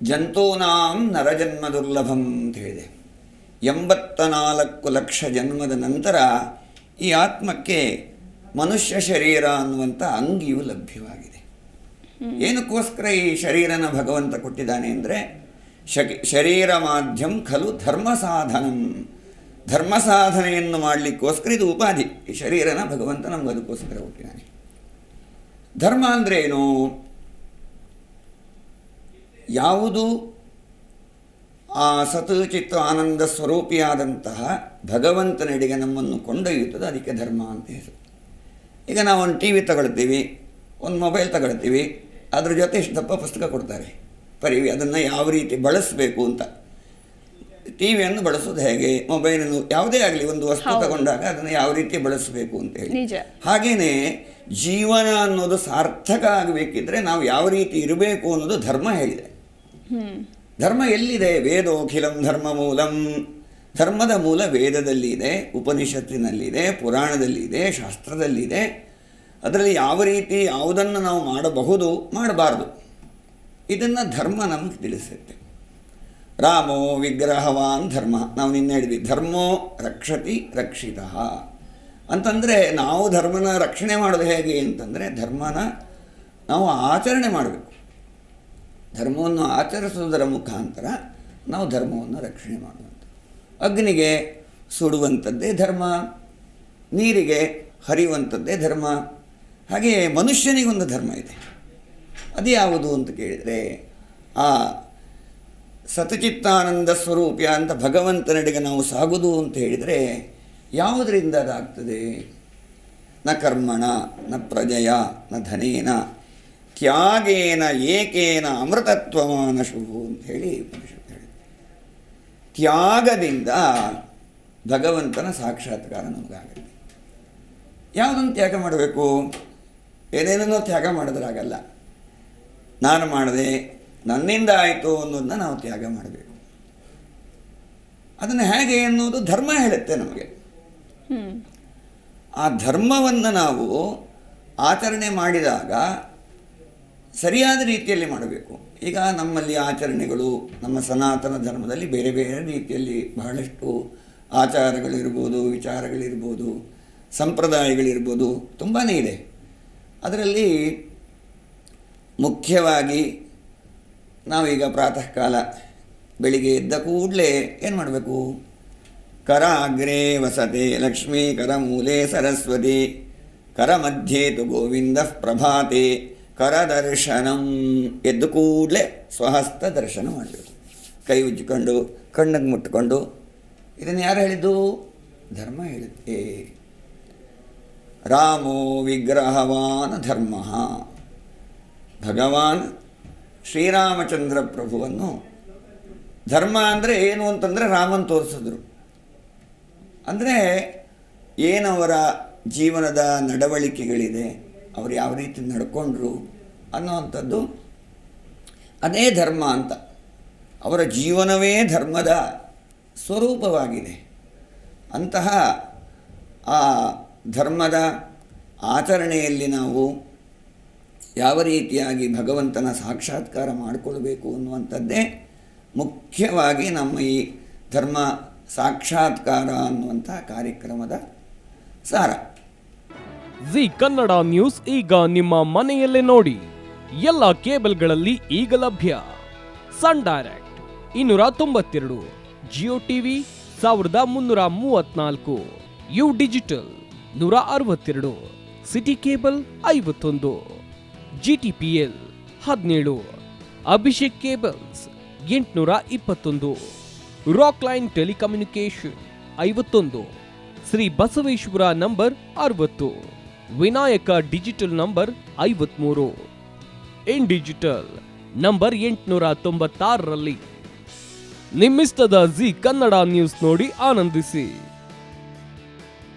ಜಂತೂನಾಂ ನರಜನ್ಮ ದುರ್ಲಭಂ ಅಂತ ಹೇಳಿದೆ. 84 ಲಕ್ಷ ಜನ್ಮದ ನಂತರ ಈ ಆತ್ಮಕ್ಕೆ ಮನುಷ್ಯ ಶರೀರ ಅನ್ನುವಂಥ ಅಂಗಿಯು ಲಭ್ಯವಾಗಿದೆ. ಏನಕ್ಕೋಸ್ಕರ ಈ ಶರೀರನ ಭಗವಂತ ಕೊಟ್ಟಿದ್ದಾನೆ ಅಂದರೆ ಶರೀರ ಮಾಧ್ಯಮ ಖಲು ಧರ್ಮ ಸಾಧನಂ, ಧರ್ಮ ಸಾಧನೆಯನ್ನು ಮಾಡಲಿಕ್ಕೋಸ್ಕರ ಇದು ಉಪಾಧಿ. ಈ ಶರೀರನ ಭಗವಂತ ನಮ್ಗೆ ಅದಕ್ಕೋಸ್ಕರ ಕೊಟ್ಟಿದ್ದಾನೆ. ಧರ್ಮ ಅಂದರೆ ಏನು? ಯಾವುದು ಆ ಸತ್ ಚಿತ್ತ ಆನಂದ ಸ್ವರೂಪಿಯಾದಂತಹ ಭಗವಂತನೆಡೆಗೆ ನಮ್ಮನ್ನು ಕೊಂಡೊಯ್ಯುತ್ತದೆ ಅದಕ್ಕೆ ಧರ್ಮ ಅಂತ ಹೆಸರು. ಈಗ ನಾವು ಒಂದು ಟಿ ವಿ ತಗೊಳ್ತೀವಿ, ಒಂದು ಮೊಬೈಲ್ ತಗೊಳ್ತೀವಿ, ಅದ್ರ ಜೊತೆ ಇಷ್ಟು ದಪ್ಪ ಪುಸ್ತಕ ಕೊಡ್ತಾರೆ ಅದನ್ನು ಯಾವ ರೀತಿ ಬಳಸಬೇಕು ಅಂತ. ಟಿ ವಿಯನ್ನು ಬಳಸೋದು ಹೇಗೆ, ಮೊಬೈಲನ್ನು ಯಾವುದೇ ಆಗಲಿ ಒಂದು ವಸ್ತು ತಗೊಂಡಾಗ ಅದನ್ನು ಯಾವ ರೀತಿ ಬಳಸಬೇಕು ಅಂತ ಹೇಳಿ. ಹಾಗೆಯೇ ಜೀವನ ಅನ್ನೋದು ಸಾರ್ಥಕ ಆಗಬೇಕಿದ್ರೆ ನಾವು ಯಾವ ರೀತಿ ಇರಬೇಕು ಅನ್ನೋದು ಧರ್ಮ ಹೇಳಿದೆ. ಧರ್ಮ ಎಲ್ಲಿದೆ? ವೇದೋಖಿಲಂ ಧರ್ಮ ಮೂಲಂ. ಧರ್ಮದ ಮೂಲ ವೇದದಲ್ಲಿ ಇದೆ, ಉಪನಿಷತ್ತಿನಲ್ಲಿದೆ, ಪುರಾಣದಲ್ಲಿದೆ, ಶಾಸ್ತ್ರದಲ್ಲಿದೆ. ಅದರಲ್ಲಿ ಯಾವ ರೀತಿ ಯಾವುದನ್ನು ನಾವು ಮಾಡಬಹುದು, ಮಾಡಬಾರ್ದು, ಇದನ್ನು ಧರ್ಮ ನಮಗೆ ತಿಳಿಸುತ್ತೆ. ರಾಮೋ ವಿಗ್ರಹವಾನ್ ಧರ್ಮ. ನಾವು ನಿನ್ನೆ ಹೇಳಿದ್ವಿ, ಧರ್ಮೋ ರಕ್ಷತಿ ರಕ್ಷಿತ ಅಂತಂದರೆ ನಾವು ಧರ್ಮನ ರಕ್ಷಣೆ ಮಾಡೋದು ಹೇಗೆ ಅಂತಂದರೆ ಧರ್ಮನ ನಾವು ಆಚರಣೆ ಮಾಡಬೇಕು. ಧರ್ಮವನ್ನು ಆಚರಿಸುವುದರ ಮುಖಾಂತರ ನಾವು ಧರ್ಮವನ್ನು ರಕ್ಷಣೆ ಮಾಡುವಂಥ. ಅಗ್ನಿಗೆ ಸುಡುವಂಥದ್ದೇ ಧರ್ಮ, ನೀರಿಗೆ ಹರಿಯುವಂಥದ್ದೇ ಧರ್ಮ. ಹಾಗೆಯೇ ಮನುಷ್ಯನಿಗೊಂದು ಧರ್ಮ ಇದೆ. ಅದು ಯಾವುದು ಅಂತ ಕೇಳಿದರೆ ಆ ಸತಚಿತ್ತಾನಂದ ಸ್ವರೂಪ್ಯ ಅಂತ ಭಗವಂತನೆಡೆಗೆ ನಾವು ಸಾಗುವುದು ಅಂತ ಹೇಳಿದರೆ ಯಾವುದರಿಂದ ಅದಾಗ್ತದೆ? ನ ಕರ್ಮಣ ನ ಪ್ರಜಯ ನ ಧನೇನ ತ್ಯಾಗೇನ ಏಕೇನ ಅಮೃತತ್ವಮಾನಶು ಅಂತ ಹೇಳಿ ಉಪನಿಷತ್ತು ಹೇಳಿದೆ. ತ್ಯಾಗದಿಂದ ಭಗವಂತನ ಸಾಕ್ಷಾತ್ಕಾರ ನಮಗಾಗುತ್ತೆ. ಯಾವುದನ್ನು ತ್ಯಾಗ ಮಾಡಬೇಕು? ಏನೇನೋ ತ್ಯಾಗ ಮಾಡಿದ್ರಾಗಲ್ಲ. ನಾನು ಮಾಡಿದೆ, ನನ್ನಿಂದ ಆಯಿತು ಅನ್ನೋದನ್ನ ನಾವು ತ್ಯಾಗ ಮಾಡಬೇಕು. ಅದನ್ನು ಹೇಗೆ ಅನ್ನೋದು ಧರ್ಮ ಹೇಳುತ್ತೆ ನಮಗೆ. ಆ ಧರ್ಮವನ್ನು ನಾವು ಆಚರಣೆ ಮಾಡಿದಾಗ ಸರಿಯಾದ ರೀತಿಯಲ್ಲಿ ಮಾಡಬೇಕು. ಈಗ ನಮ್ಮಲ್ಲಿ ಆಚರಣೆಗಳು, ನಮ್ಮ ಸನಾತನ ಧರ್ಮದಲ್ಲಿ ಬೇರೆ ಬೇರೆ ರೀತಿಯಲ್ಲಿ ಬಹಳಷ್ಟು ಆಚಾರಗಳಿರ್ಬೋದು, ವಿಚಾರಗಳಿರ್ಬೋದು, ಸಂಪ್ರದಾಯಗಳಿರ್ಬೋದು, ತುಂಬಾ ಇದೆ. ಅದರಲ್ಲಿ ಮುಖ್ಯವಾಗಿ ನಾವೀಗ ಪ್ರಾತಃ ಕಾಲ ಬೆಳಿಗ್ಗೆ ಎದ್ದ ಕೂಡಲೇ ಏನು ಮಾಡಬೇಕು? ಕರ ಅಗ್ರೇ ವಸತೆ ಲಕ್ಷ್ಮೀ, ಕರ ಮೂಲೆ ಸರಸ್ವತಿ, ಕರ ಮಧ್ಯೆ ತು ಗೋವಿಂದ ಪ್ರಭಾತೆ, ಕರದರ್ಶನಂ. ಎದ್ದು ಕೂಡಲೇ ಸ್ವಹಸ್ತ ದರ್ಶನ ಮಾಡಬೇಕು. ಕೈ ಉಜ್ಜಿಕೊಂಡು ಕಣ್ಣಿಗೆ ಮುಟ್ಕೊಂಡು. ಇದನ್ನು ಯಾರು ಹೇಳಿದ್ದು? ಧರ್ಮ ಹೇಳುತ್ತೆ. ರಾಮೋ ವಿಗ್ರಹವಾನ್ ಧರ್ಮ. ಭಗವಾನ್ ಶ್ರೀರಾಮಚಂದ್ರ ಪ್ರಭುವನ್ನು ಧರ್ಮ ಅಂದರೆ ಏನು ಅಂತಂದರೆ ರಾಮನ್ ತೋರಿಸಿದ್ರು. ಅಂದರೆ ಏನವರ ಜೀವನದ ನಡವಳಿಕೆಗಳಿದೆ, ಅವರು ಯಾವ ರೀತಿ ನಡ್ಕೊಂಡ್ರು ಅನ್ನೋವಂಥದ್ದು ಅದೇ ಧರ್ಮ ಅಂತ. ಅವರ ಜೀವನವೇ ಧರ್ಮದ ಸ್ವರೂಪವಾಗಿದೆ. ಅಂತಹ ಆ ಧರ್ಮದ ಆಚರಣೆಯಲ್ಲಿ ನಾವು ಯಾವ ರೀತಿಯಾಗಿ ಭಗವಂತನ ಸಾಕ್ಷಾತ್ಕಾರ ಮಾಡಿಕೊಳ್ಬೇಕು ಅನ್ನುವಂಥದ್ದೇ ಮುಖ್ಯವಾಗಿ ನಮ್ಮ ಈ ಧರ್ಮ ಸಾಕ್ಷಾತ್ಕಾರ ಅನ್ನುವಂಥ ಕಾರ್ಯಕ್ರಮದ ಸಾರ. ಜಿ ಕನ್ನಡ ನ್ಯೂಸ್ ಈಗ ನಿಮ್ಮ ಮನೆಯಲ್ಲೇ ನೋಡಿ. ಎಲ್ಲ ಕೇಬಲ್ಗಳಲ್ಲಿ ಈಗ ಲಭ್ಯ. Sun Direct 292, Jio TV 1334, U digital 162, city cable 51, GTPL 17, Abhishek cables 821, rock line telecommunication 51, Shri Basaveshwara number 60, Vinayaka digital number 53, in digital number 896ರಲ್ಲಿ. ನಿಮ್ಮಿಸ್ತದ ಜಿ ಕನ್ನಡ ನ್ಯೂಸ್ ನೋಡಿ ಆನಂದಿಸಿ.